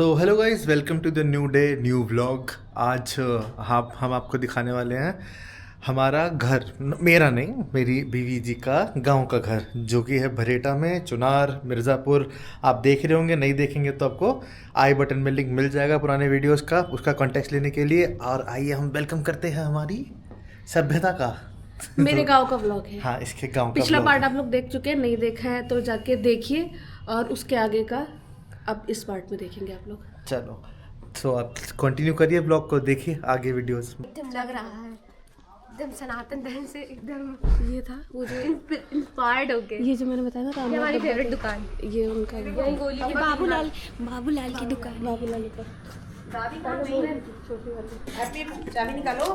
So hello guys, welcome to the new day new vlog. आज हम आपको दिखाने वाले हैं हमारा घर, मेरा नहीं, मेरी बीवी जी का गांव का घर, जो कि है भरेटा में, चुनार, मिर्ज़ापुर। आप देख रहे होंगे, नहीं देखेंगे तो आपको आई बटन में लिंक मिल जाएगा पुराने वीडियोस का, उसका कॉन्टेक्स्ट लेने के लिए। और आइए हम वेलकम करते हैं हमारी सभ्यता का मेरे गांव का व्लॉग है। हाँ, इसके गांव का पिछला vlog पार्ट है। आप लोग देख चुके हैं, नहीं देखा है तो जाके देखिए, और उसके आगे का अब इस पार्ट में देखेंगे आप लोग। चलो, सो आप कंटिन्यू करिए ब्लॉग को, देखिए आगे वीडियोस में। एकदम लग रहा है एकदम सनातन धर्म से एकदम ये था वो जो इंस्पायर्ड हो गए। ये जो मैंने बताया ना, ये हमारी फेवरेट दुकान, ये उनका ये बाबूलाल की दुकान। बाबूलाल का चाबी निकालो।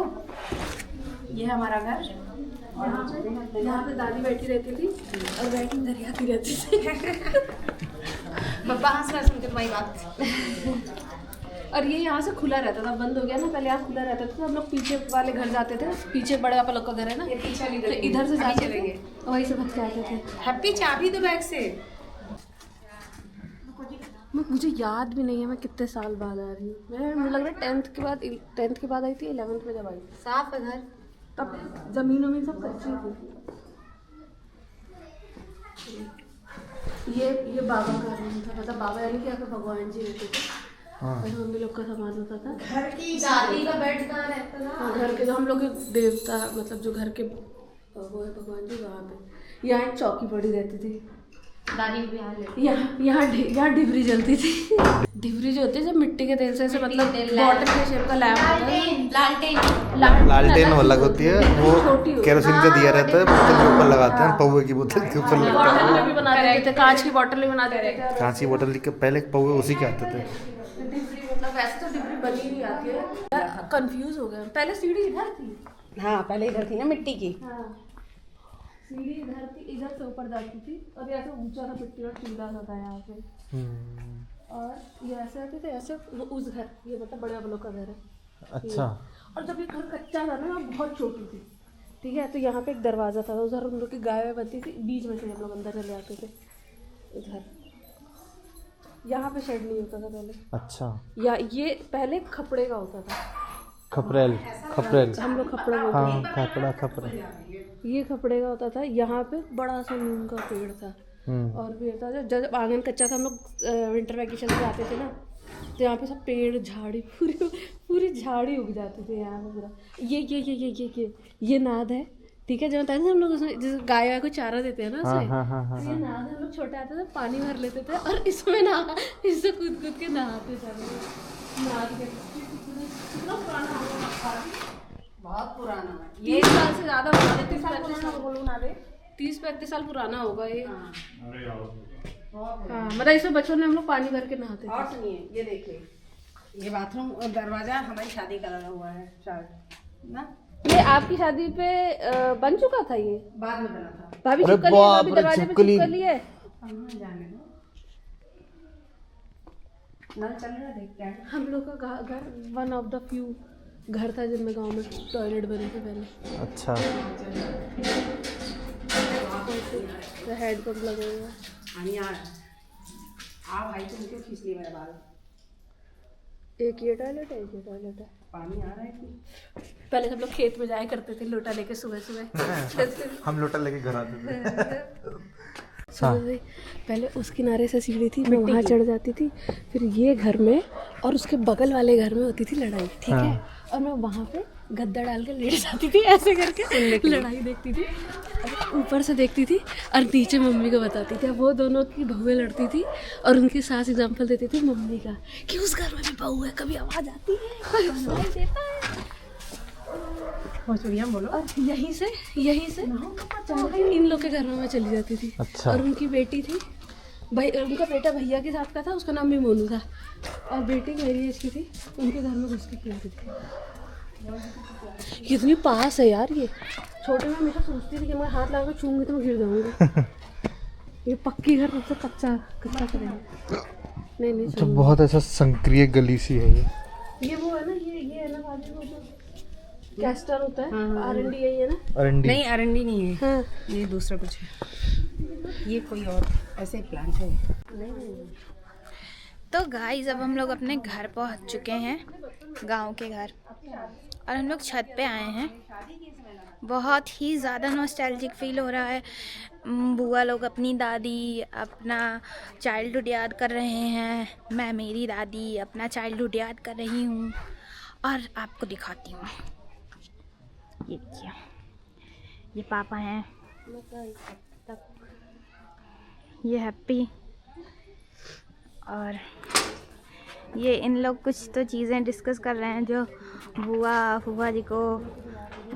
ये हमारा घर। यहाँ पे दादी बैठी रहती थी और बैठी दरियाती रहती थी। पापा हंस रहा सुन के तुम्हारी बात। और ये यहाँ से खुला रहता था, बंद हो गया ना, पहले यहाँ खुला रहता था। हम लोग पीछे वाले घर जाते थे, पीछे बड़े पापा लोग का घर है ना, ये पीछे वाली तो गली। इधर से अभी जाते चलेंगे। थे, वहीं से भग के आते थे। हैप्पी, चाबी दो बैग से। मुझे याद भी नहीं है मैं कितने साल बाद आ रही हूँ। मुझे लग रहा है टेंथ के बाद आई थी, 11th में जब आई थी। साफ है घर। तब जमीनों में सब कच्ची थी। ये बाबा का रूम था, मतलब बाबा यानी कि यहाँ पे भगवान जी रहते थे। और मम्मी लोग का सामान होता था। घर की दादी का बेड कहाँ रहता था? हाँ, घर के जो हम लोग के देवता, मतलब जो घर के वो है भगवान जी, वहाँ पे यहाँ एक चौकी पड़ी रहती थी। दादी भी यहाँ ले यहाँ डिबरी जलती थी। डिबरी जो होती है जब मिट्टी के तेल से, ऐसे मतलब बॉटल के शेप का लैम्प होता है। लालटेन वो अलग होती है, वो केरोसिन का दिया रहता है, बोतल के ऊपर लगाते हैं, पौवे की बोतल के ऊपर लगता है। बॉटल में भी बना देते थे, कांच की बॉटल भी बना देते थे। कांच की बोतल के पहले पौवे उसी के आते थे। डिबरी मतलब वैसे तो डिबरी बनी नहीं आती है। कंफ्यूज हो गए, पहले सीढ़ी इधर थी। हाँ, पहले इधर थी ना मिट्टी की। हाँ, सीढ़ी इधर थी, इधर से ऊपर जाती थी, और ये ऐसे ऊंचा था, मिट्टी और सीधा सा था यहाँ पे। और ये ऐसे आते थे, ऐसे वो उस घर, ये मतलब बड़े आप लोग का घर है। अच्छा। और जब ये घर कच्चा था ना, बहुत छोटी थी, ठीक है, तो यहाँ पे एक दरवाजा था, उधर उन लोग की गाय बनती थी, बीच में से हम लोग अंदर चले आते थे। उधर यहाँ पे शेड नहीं होता था पहले। अच्छा, या ये पहले खपड़े का होता था। खपरेल। हम लोग खपड़ा बोलते हाँ, खपड़ा। ये कपड़े का होता था। यहाँ पे बड़ा सा नीम का पेड़ था, और पेड़ था जब आंगन कच्चा था, हम लोग विंटर वैकेशन में जाते थे ना, तो यहाँ पे सब पेड़ झाड़ी पूरी झाड़ी उग जाती थी यहाँ पे पूरा। ये नाद है, ठीक है, जो बताया था हम लोग उसमें जैसे गाय को चारा देते हैं ना उसे, तो ये नाद है। हम लोग छोटे आते थे, पानी भर लेते थे और इसमें इससे कूद के नहाते थे। नाद के कितना पुराना होगा, बहुत पुराना है। 30 साल से ज्यादा पुराना, 30-35 साल पुराना होगा ये। हाँ, मतलब इसमें बचपन में हम लोग पानी भर के नहाते थे। और सुनिए, ये देखिए, ये बाथरूम और दरवाजा हमारी शादी का लगा हुआ है शायद ना। ये आपकी शादी पे बन चुका था, ये बाद में बना था। भाभी चिपका लिए, भाभी दरवाजे पे चिपका लिए। जाने दो, नल चल रहा है, देखते हैं। हम लोग का घर वन ऑफ द फ्यू घर था जिनमें गांव में टॉयलेट बने थे पहले। अच्छा। हेड पंप लगे हुए हैं। पानी आ रहा है। भाई तुम क्यों खींच लिए मेरे बाल? एक ये टॉयलेट है, एक ये टॉयलेट है। पानी आ रहा है कि? पहले सब लोग खेत में जाया करते थे लोटा लेके सुबह। हम लोटा लेके घर आते थे। पहले उस किनारे से सीढ़ी थी, मैं वहाँ चढ़ जाती थी, फिर ये घर में और उसके बगल वाले घर में होती थी लड़ाई, ठीक है, और मैं वहाँ पे गद्दा डाल के लेट जाती थी, ऐसे करके लड़ाई देखती थी, ऊपर से देखती थी, और नीचे मम्मी को बताती थी। वो दोनों की बहुएं लड़ती थी और उनकी सास एग्जाम्पल देती थी मम्मी का, कि उस घर में भी बहू है, कभी आवाज़ आती है, कोई सुनाई देता है। बोलो। और यहीं से इन लोग के घर में मैं चली जाती थी। अच्छा। और उनकी बेटी थी, भाई उनका बेटा भैया के साथ का था, उसका नाम भी मोनू था, और बेटी मेरी एज की थी, उनके घर में घुस के खेलती थी। कितनी पास है यार ये। छोटे में हमेशा सोचती थी कि मैं हाथ लगा के छूंगी तो मैं गिर जाऊंगी। ये पक्की घर सबसे कच्चा करेंगे। नहीं तो बहुत ऐसा संक्रिय गली सी है ये वो है ना, ये है ना बाजू में जो कैस्टर होता है, R&D यही है ना? अरंडी। नहीं, अरंडी नहीं है। हाँ, ये दूसरा कुछ है, ये कोई और ऐसे प्लांट है। तो गाइस अब हम लोग अपने घर पहुंच चुके हैं, गांव के घर, और हम लोग छत पे आए हैं। बहुत ही ज़्यादा नॉस्टैल्जिक फील हो रहा है। बुआ लोग अपनी दादी अपना चाइल्डहुड याद कर रहे हैं, मैं मेरी दादी अपना चाइल्डहुड याद कर रही हूँ। और आपको दिखाती हूँ, ये देखिए, ये पापा हैं, ये हैप्पी, और ये इन लोग कुछ तो चीज़ें डिस्कस कर रहे हैं जो फूफा जी को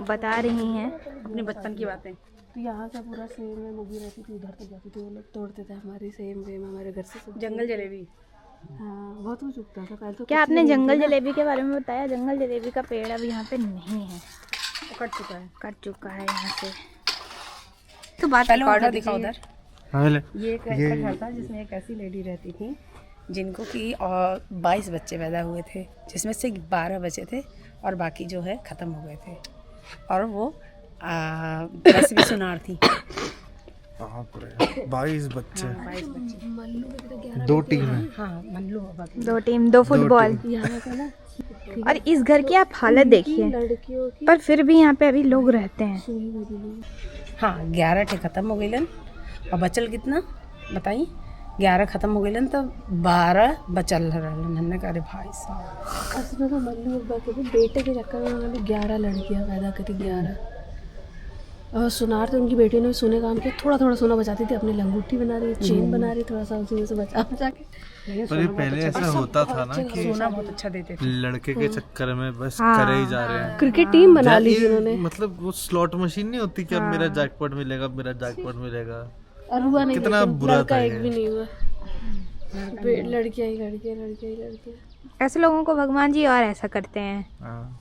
बता रही हैं अपने बचपन की बातें। तो यहाँ का पूरा सेम में मूवी रहती थी, उधर तक जाती थी, वो लोग तोड़ते थे हमारी सेम वे में हमारे घर से सब। जंगल जलेबी, हाँ बहुत कुछ उगता था पहले तो। क्या आपने जंगल जलेबी के बारे में बताया? जंगल जलेबी का पेड़ अब यहाँ पे नहीं है, वो कट चुका है यहाँ से। तो बात पहले ऑर्डर दिखा उधर। हाँ, ये एक ऐसा घर था जिसमें एक ऐसी लेडी रहती थी जिनको कि 22 बच्चे पैदा हुए थे, जिसमें से 12 बचे थे और बाकी जो है ख़त्म हो गए थे। और वो वैसे भी सुनार थी। 22 बच्चे, 22 बच्चे, 2 टीम है। हाँ मल्लू होगा। 2 टीम 2 फुटबॉल। यहाँ का ना और इस घर की आप हालत देखिए, लड़कियों की पर फिर भी यहाँ पे अभी लोग रहते हैं। हाँ 11 ठे ख़त्म हो गई और बचल कितना बताई? 11 ख़त्म हो गई तो 12 बचल रहलन। हमने कहा अरे भाई साहब, असली में मल्लू एक बात कहती, बेटे के चक्कर में उन्होंने 11 लड़कियां पैदा करी, 11। और सुनार तो उनकी बेटी ने भी सोने काम किया, थोड़ा थोड़ा सोना बचाती थी, अपनी लंगूठी बना रही, चेन बना रही, थोड़ा सा उसी में से बचा के। पर ये पहले ऐसा होता था ना कि सोना बहुत अच्छा देते थे। लड़के के चक्कर में बस करे ही जा रहे हैं। क्रिकेट टीम बना ली ये उन्होंने। मतलब वो स्लॉट मशीन नहीं होती कि अब मेरा जैकपॉट मिलेगा, मेरा जैकपॉट मिलेगा। और हुआ नहीं, कितना लेकिन बुरा लड़का था एक ये। भी नहीं हुआ, लड़कियां ही लड़कियां। ऐसे लोगों को भगवान जी और ऐसा करते हैं। हाँ।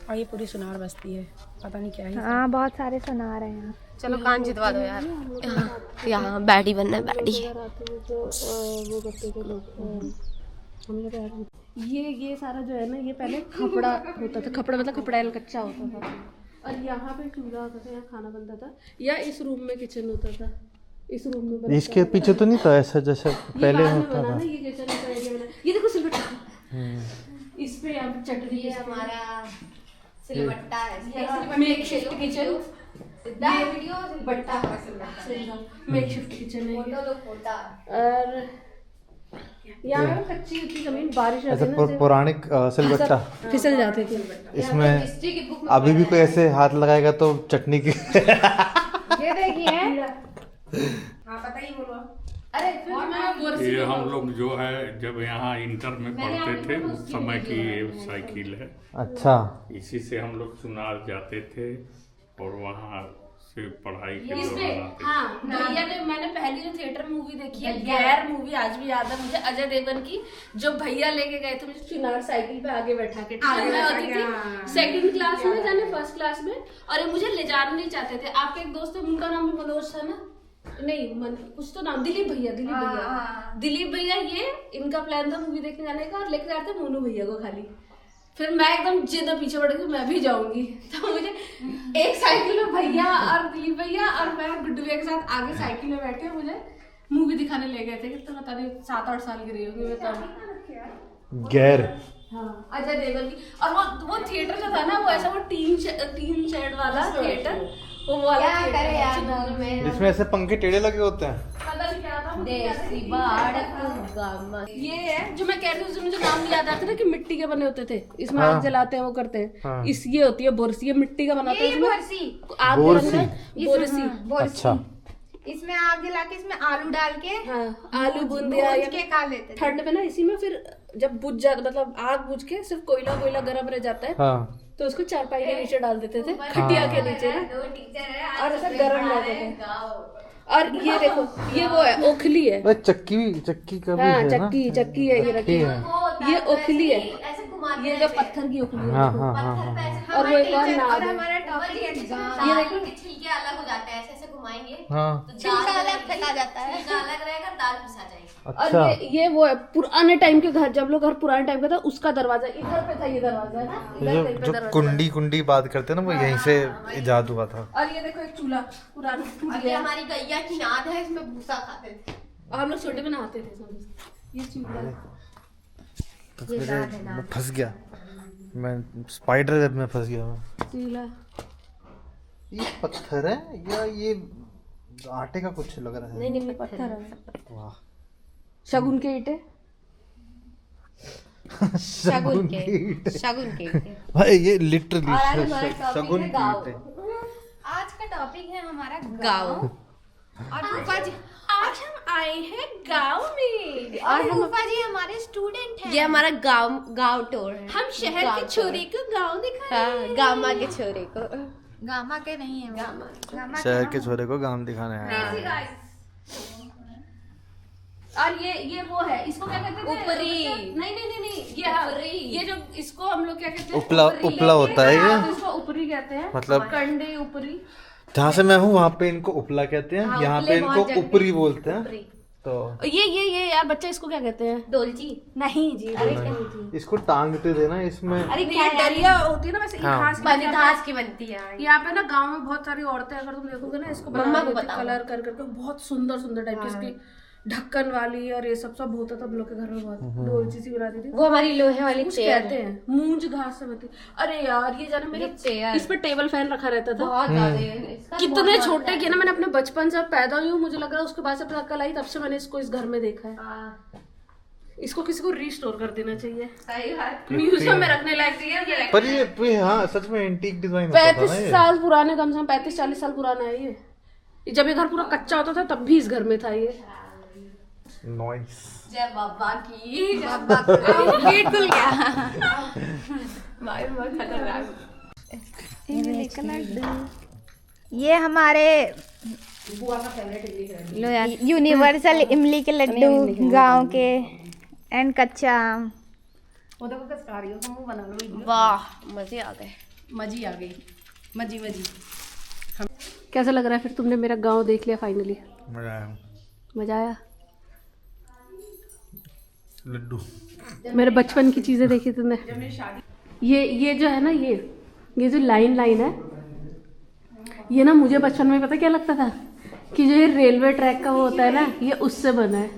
और ये पूरी सुनार बस्ती है, पता नहीं क्या है। हाँ बहुत सारे सुना रहे हैं। चलो कान जितवा दो यार। यहाँ बैडी बनना है, बैडी। तो वो करते थे लोग, ये सारा जो है ना, ये पहले खपड़ा होता था। खपड़ा मतलब खपड़ैल कच्चा होता था, और यहाँ पे चूल्हा होता था, यहाँ खाना बनता था, या इस रूम में किचन होता था। इस रूम में बनता इसके पीछे तो नहीं था ऐसा जैसे पहले बाद में होता बना था। ना, ये किचन का एरिया बना। ये देखो सिलबट्टा, इस पे यहाँ पे चटनी, ये हमारा सिलबट्टा है। मेकशिफ्ट किचन, वीडियो सिलबट्टा मेकशिफ्ट किचन है ये। तो फोटा। और यहाँ पे कच्ची होती जमीन, बारिश ऐसा आती है ना, पौराणिक सिलबट्टा फिसल जाते थे। इसमें अभी भी कोई ऐसे हाथ लगाएगा तो चटनी की ये देखिए, हाँ पता ही बोलो। अरे फिर मैं ये हम लोग जो है जब यहाँ इंटर में पढ़ते थे उस समय की ये साइकिल है। अच्छा, इसी से हम लोग चुनार जाते थे और वहाँ से पढ़ाई के दौरान आते थे। हाँ, भैया ने, मैंने पहली जो थिएटर मूवी देखी है, गैर मूवी, आज भी याद है मुझे, अजय देवगन की, जो भैया लेके गए थे मुझे चुनार साइकिल पे आगे बैठा के। मैं होती थी सेकंड क्लास में, जाने फर्स्ट क्लास में, और ये मुझे ले जाना नहीं चाहते थे। आपका एक दोस्त है, उनका नाम भी मनोज था ना, नहीं कुछ तो नाम, दिलीप भैया। दिलीप भैया, ये इनका प्लान था मूवी देखने जाने का, और लेके जाते मोनू भैया को खाली। फिर मैं एकदम जिद पीछे बढ़ गई, मैं भी जाऊंगी। तो मुझे एक साइकिल में भैया और दिलीप भैया और मैं गुड्डू भैया के साथ आगे साइकिल में बैठे मुझे मूवी दिखाने ले गए थे। कितना पता नहीं 7-8 साल की रही होगी मैं तब। गैर, हाँ, अजय देवगन की। और वो थिएटर जो था ना, वो ऐसा वो टीन शेड वाला थिएटर, वो वाला क्या करे यार थिएटर। दोनों में जिसमें ऐसे पंखे टेढ़े लगे होते हैं। पता नहीं क्या था मुझे। देसी बाड़क गामा। ये है जो मैं कह रही हूँ, मुझे नाम नहीं याद आता ना, कि मिट्टी के बने होते थे, इसमें हाँ। आग जलाते हैं, वो करते हैं। हाँ। इस ये होती है बोरसी, ये मिट्टी का बनाते हैं, ये इसमें बोरसी। आग बोरसी। जलाते, बोरसी। अच्छा, इसमें आग जला के इसमें आलू डाल के हाँ, आलू बूंदिया भून के खा लेते थे। ठंड में ना, इसी में फिर जब बुझ जाता, मतलब आग बुझ के सिर्फ कोयला गर्म रह जाता है, हाँ, तो उसको चारपाई के नीचे डाल देते थे, खटिया के नीचे ना, दो टीचर है और ऐसा गर्म रहते थे। और ये देखो, ये वो है, ओखली है। बस चक्की का भी हाँ, है ना। चक्की है ये रखी है, ये ओखली है, ऐसे घुमाते ये जो पत्थर की ओखली है। हाँ हाँ हाँ हाँ। और वो एक और टीचर नाव और है। हमारा टॉपिक है ये देखो, छिलके अलग हो जाते हैं, ऐसे ऐसे घुमाएंगे हाँ, तो छिलका अलग फेंका जाता है, छिलका अलग रहेगा, दाल पिसा जाएगी। अच्छा। और ये वो है पुराने टाइम के घर, जब लोग घर पुराने टाइम का था, उसका दरवाजा इधर पे था, ये दरवाजा है ना, इधर कहीं पे जो दरवाजा। कुंडी बात करते हैं ना, वो यहीं से इजाद हुआ था। और ये देखो एक चूल्हा पुराना टूट और ये गया। हमारी गैया की नाद है, इसमें भूसा खाते थे। और हम लोग छोटे में नहाते थे इसमें। ये चूल्हा मैं फंस गया, मैं स्पाइडर वेब में फंस गया मैं। नीला ये पत्थर है या ये आटे का कुछ लग रहा है? नहीं पत्थर है। वाह, शगुन के ईंटे। शगुन के ईंटे। शगुन के भाई ये लिटरली शगुन की ईंटे। आज का टॉपिक है हमारा गाँव। और फूफा जी आज हम आए हैं गांव में और फूफा जी हमारे स्टूडेंट हैं। ये हमारा गाँव टूर है। हम शहर के छोरे को गांव दिखा रहे हैं। गामा के छोरे को। गामा के नहीं है गामा शहर के छोरे को गांव दिखाने आया। और ये वो है, इसको क्या कहते हैं? ऊपरी। नहीं, ये जो इसको हम लोग क्या कहते हैं? उपला होता है ये, तो इसको ऊपरी कहते हैं, मतलब कंडे ऊपरी। जहाँ से मैं हूँ वहाँ पे इनको उपला कहते हैं, हाँ, यहाँ उपले पे इनको बहुत जगह ऊपरी बोलते हैं। तो ये यार बच्चा इसको क्या कहते हैं? डोलची। नहीं जी, अरे नहीं। इसको टांगते थे ना इसमें। अरे क्या डलिया होती है ना वैसे, हाँ। घास की घास की बनती है। यहाँ पे ना गांव में बहुत सारी औरतें, अगर तुम देखोगे ना, इसको मम्मा बना को देती बताओ। कलर कर करके, बहुत सुंदर सुंदर टाइप की इसकी ढक्कन वाली, और ये सब होता था हम लोग के घर में। बहुत डोलची सी बनाती थी। वो हमारी लोहे वाली कुछ चेयर कहते हैं, मूंज घास से बनती। अरे यार ये जाना मेरे चेयर इस पे टेबल फैन रखा रहता था। बहुत ज्यादा। कितने छोटे किए ना, मैंने अपने बचपन से पैदा हुई हूँ, मुझे लग रहा है उसके बाद से अक्ल आई, तब से मैंने इसको इस घर में देखा है। इसको किसी को रिस्टोर कर देना चाहिए, सही बात। म्यूजियम में रखने लायक चाहिए। पर ये हाँ सच में एंटीक डिजाइन होता था ना 35 ये। साल पुराने, कम से कम 35-40 साल पुराना है ये। जब ये घर पूरा कच्चा होता था तब भी इस घर में था ये। नॉइस। जय बाबा की। गेट खुल गया। भाई बहुत खतरनाक। ये हमारे यूनिवर्सल इमली के लड्डू गांव के एंड कच्चा आम। वाह मजे आ गए। मजी आ गई। मजी कैसा लग रहा है फिर? तुमने मेरा गांव देख लिया फाइनली? मजा आया। मजा आया? लड्डू मेरे बचपन की चीजें देखी तुमने? ये जो है ना, ये जो लाइन है, ये ना मुझे बचपन में पता क्या लगता था कि जो ये रेलवे ट्रैक का वो होता है ना, ये उससे बना है,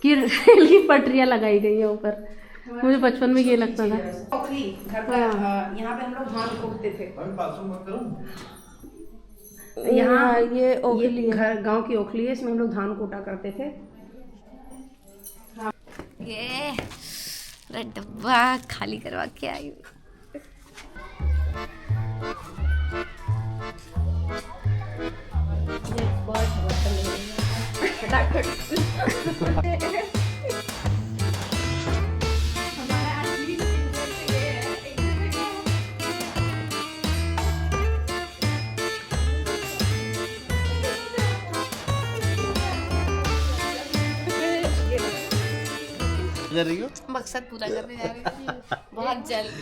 कि रेल की पटरियां लगाई गई है ऊपर। मुझे बचपन में ये लगता था। यहाँ पे हम लोग धान कोटते थे। यहाँ ये ओखली है, घर गांव की ओखली है, इसमें हम लोग धान कोटा करते थे। ये डब्बा खाली करवा के आई। जा रही हो? मकसद पूरा करने जा रही हूँ बहुत जल्द।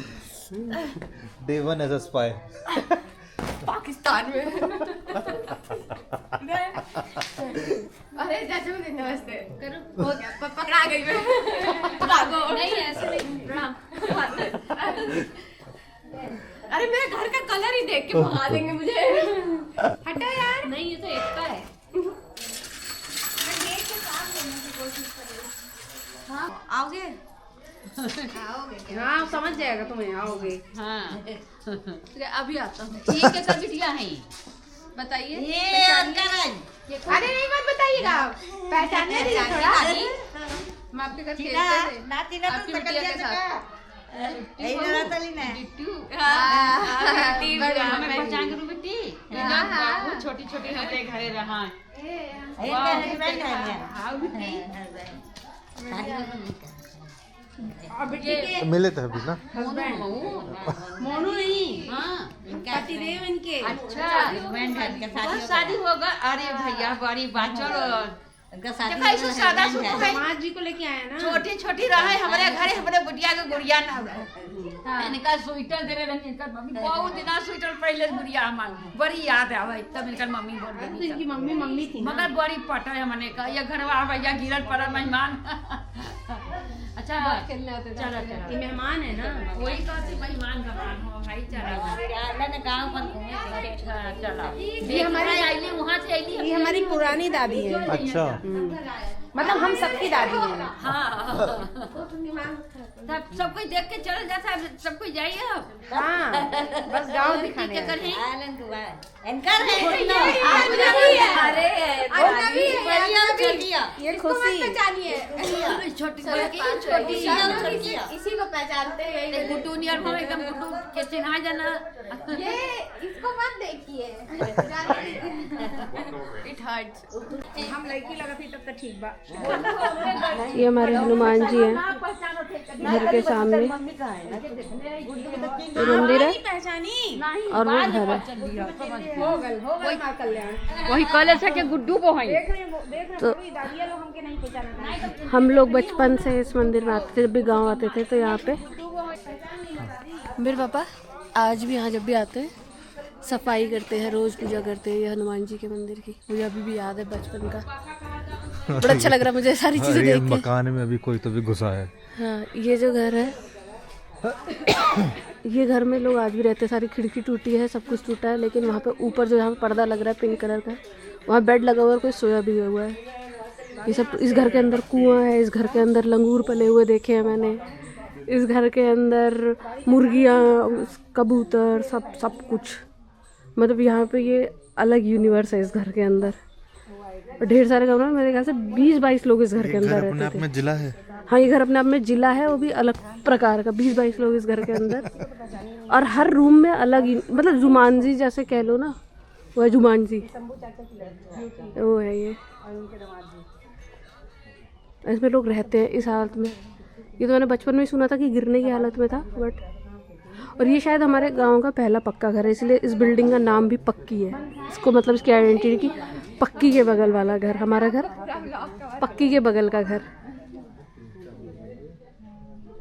Day 1 as a spy. Pakistan में। अरे चाचा मुझे नमस्ते करो। हो गया, पकड़ा गई मैं। भागो। नहीं ऐसे नहीं। अरे मेरे घर का कलर ही देख के भगा देंगे मुझे। हटो यार। नहीं ये तो एक का है। आओगे? हाँ समझ जाएगा तुम्हें, आओगे। हाँ अभी आता हूँ। ये कैसा बिटिया है? बताइए। ये अरे नहीं मत बताइएगा, पहचानने दीजिए थोड़ा। हम आपके घर खेलते थे आपकी बिटिया के साथ। पहचान करूँ बेटी? वो छोटी छोटी होते घरे रहा। मिले थे अभी ना। मोनू नहीं, हाँ पतिदेव इनके। अच्छा शादी होगा। अरे भैया बड़ी बाचल समाज जी को लेके आए ना। छोटी छोटी रहे हमारे घरे, हमारे बुढ़िया के गुड़िया ना इनका स्वेटर दे रहे इनका मम्मी बहुत दिन स्वेटर पहले गुड़िया हमार बड़ी याद आवे, तब इनका मम्मी बोल रही इनकी मम्मी थी ना। मगर बड़ी पटा है हमने का ये घरवा भैया गिरल पड़ा मेहमान। अच्छा खेलने आते थे। चलो चलो ये मेहमान है ना। वही कहते मेहमान गवान हो भाई। चलो गाँव पर चलो ये हमारी आईली वहाँ से आईली। ये हमारी पुरानी दादी है। अच्छा मतलब हम सबकी दादी हैं। सब कोई देख के चल जाता है, सब कोई जाइए अब। हाँ, बस गाँव दिखाने आए। ये खुशी छोटी इसी को पहचानते हैं। गुड्डू नियर भाव एकदम गुड्डू के चिन्हा जाना। ये इसको मत देखिए। It hurts. हम लड़की लगा थी तब तक ठीक बा। ये हमारे हनुमान जी हैं घर के सामने। ये मंदिर है और वो घर है। वही कॉलेज है कि गुड्डू को है। तो हम लोग बचपन से इस मंदिर में आते थे, जब भी गांव आते थे तो यहाँ पे मेरे पापा आज भी यहाँ जब भी आते हैं सफाई करते हैं, रोज पूजा करते हैं ये हनुमान जी के मंदिर की। मुझे अभी भी याद है बचपन का, बड़ा अच्छा लग रहा है मुझे सारी चीजें देख के। मकान में अभी कोई तो भी घुसा है। हाँ, ये जो घर है ये घर में लोग आज भी रहते हैं। सारी खिड़की टूटी है, सब कुछ टूटा है, लेकिन वहाँ पे ऊपर जो यहाँ पे पर्दा लग रहा है पिंक कलर का, वहाँ बेड लगा हुआ है, कोई सोया भी हुआ है। ये सब इस घर के अंदर कुआं है, इस घर के अंदर लंगूर पले हुए देखे हैं मैंने, इस घर के अंदर मुर्गियाँ, कबूतर, सब कुछ। मतलब यहाँ पे ये अलग यूनिवर्स है इस घर के अंदर। और ढेर सारे कमरे में मेरे ख्याल से 20-22 लोग इस घर के अंदर रहते थे। अपने आप में जिला है। हाँ, ये घर अपने आप में जिला है, वो भी अलग प्रकार का। 20-22 लोग इस घर के अंदर, और हर रूम में अलग ही, मतलब जुमानजी जैसे कह लो ना, वो है जुमानजी, वो है ये। इसमें लोग रहते हैं इस हालत में। ये तो मैंने बचपन में ही सुना था कि गिरने की हालत में था, बट और ये शायद हमारे गांव का पहला पक्का घर है, इसलिए इस बिल्डिंग का नाम भी पक्की है। इसको मतलब इसकी आइडेंटिटी की पक्की के बगल वाला घर, हमारा घर पक्की के बगल का घर।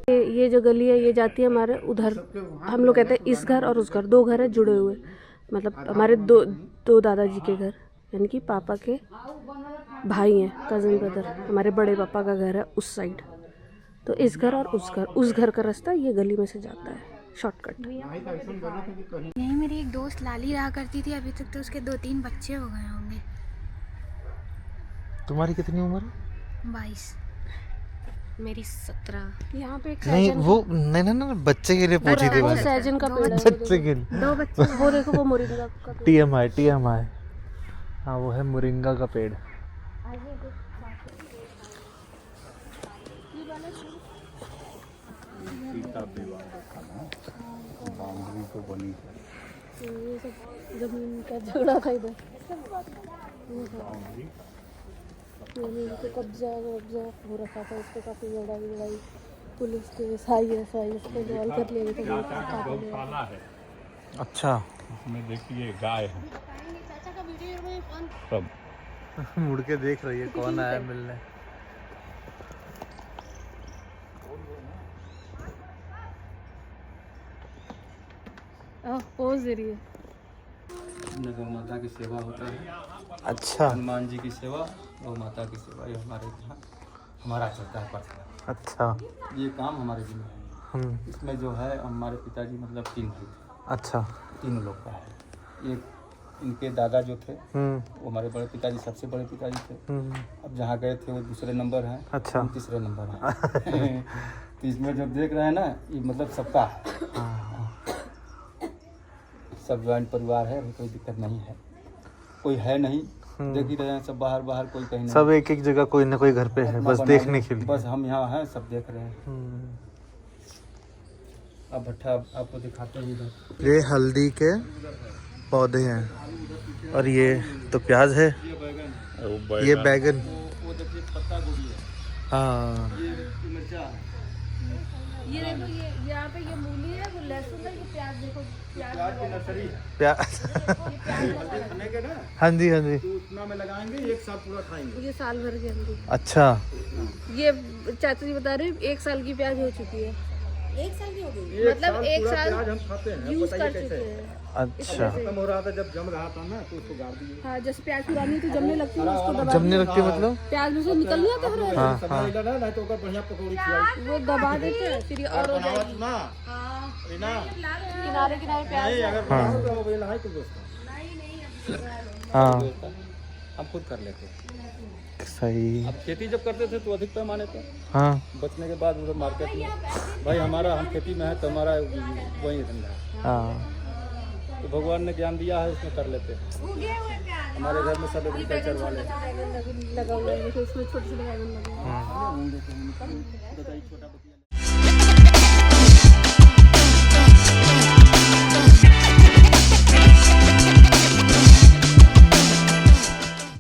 ये जो गली है ये जाती है हमारे उधर, हम लोग कहते हैं इस घर और उस घर, 2 घर है जुड़े हुए। मतलब हमारे दो दादाजी के घर, यानी कि पापा के भाई हैं, कज़न ब्रदर। हमारे बड़े पापा का घर है उस साइड। तो इस घर और उस घर का रास्ता ये गली में से जाता है, शॉर्टकट। यही मेरी एक दोस्त लाली रहा करती थी, अभी तक तो उसके 2-3 बच्चे हो गए होंगे। तुम्हारी कितनी उम्र है? 22। मेरी 17। यहाँ पे एक नहीं वो नहीं बच्चे के लिए पूछी थी मैंने। सहजन का पेड़ है, बच्चे के लिए 2 बच्चे। वो देखो वो मोरिंगा का पेड़। TMI। हाँ, वो है मोरिंगा का पेड़। ये सब जमीन का झगड़ा था इधर, जमीन पे कब्जा हो रखा था, उस पर काफ़ी लड़ाई, पुलिस के SIS पे सवाल कर लिए थे। अच्छा, उसमें देखिए गाय है सब। मुड़ के देख रही है कौन आया मिलने। पोज दे रही है। गौ माता की सेवा होता है, अच्छा हनुमान जी की सेवा, गौ माता की सेवा, ये हमारे यहाँ हमारा चलता है पर्सनल। अच्छा। ये काम हमारे जिम्मे है। इसमें जो है हमारे पिताजी मतलब 3 भाई थे। अच्छा। 3 लोग का है। एक इनके दादा जो थे वो हमारे बड़े पिताजी सबसे बड़े पिताजी थे। अब जहाँ गए थे वो दूसरे नंबर हैं। अच्छा। हम तीसरे नंबर हैं। तो इसमें जब देख रहे हैं ना, ये मतलब सबका है, सब ज्वाइंट परिवार है, कोई दिक्कत नहीं है, कोई है नहीं। देख ही रहे हैं सब बाहर कोई कहीं नहीं, सब एक जगह कोई ना कोई घर पे है, बस देखने के लिए। बस हम यहाँ हैं, सब देख रहे हैं। अब भट्ठा आपको दिखाते हैं इधर। ये हल्दी के पौधे हैं और ये तो प्याज है, ये बैगन, वो देखिए पत्ता गोभी है, हाँ ये मिर्चा है, ये देखो ये यहाँ पे ये मूली है, वो लहसुन है, ये प्याज देखो, प्याज की नर्सरी है। प्याज खाने के ना हाँ जी तो उतना में लगाएंगे, 1 साल पूरा खाएंगे। ये साल भर के अंदर। अच्छा। ये चाचा जी बता रहे हैं 1 साल की प्याज हो चुकी है। 1 साल की हो गई, मतलब 1 साल प्याज हम खाते हैं, यूज बताइए कर चुके कैसे। हैं। अच्छा। खत्म हो रहा था जब जम रहा था ना, तो उसको गाड़ दिए। हाँ, जैसे प्याज पुरानी तो जमने लगती है, उसको दबा जमने लगती है मतलब? प्याज में से निकल नहीं आता है, हाँ हाँ। नहीं तो ओकर बढ़िया पकौड़ी खिलाई। वो दबा देते हैं फिर ये और हो जाएगी। ना रीना, किनारे किनारे प्याज नहीं अगर बनाओ तो वो नहाई तो दोस्तों। हाँ हम खुद कर लेते। सही। अब खेती जब करते थे तो अधिक पैमाने पर, हाँ बचने के बाद उधर मार्केट में भाई हमारा, हम खेती में है तो हमारा वही धंधा है। हाँ तो भगवान ने ज्ञान दिया है, उसमें कर लेते हैं। हमारे घर में सब एग्रीकल्चर वाले हैं। लगा हुआ है, देखो इसमें छोटे छोटे बैगन लगे हैं। बताइए छोटा बतिया।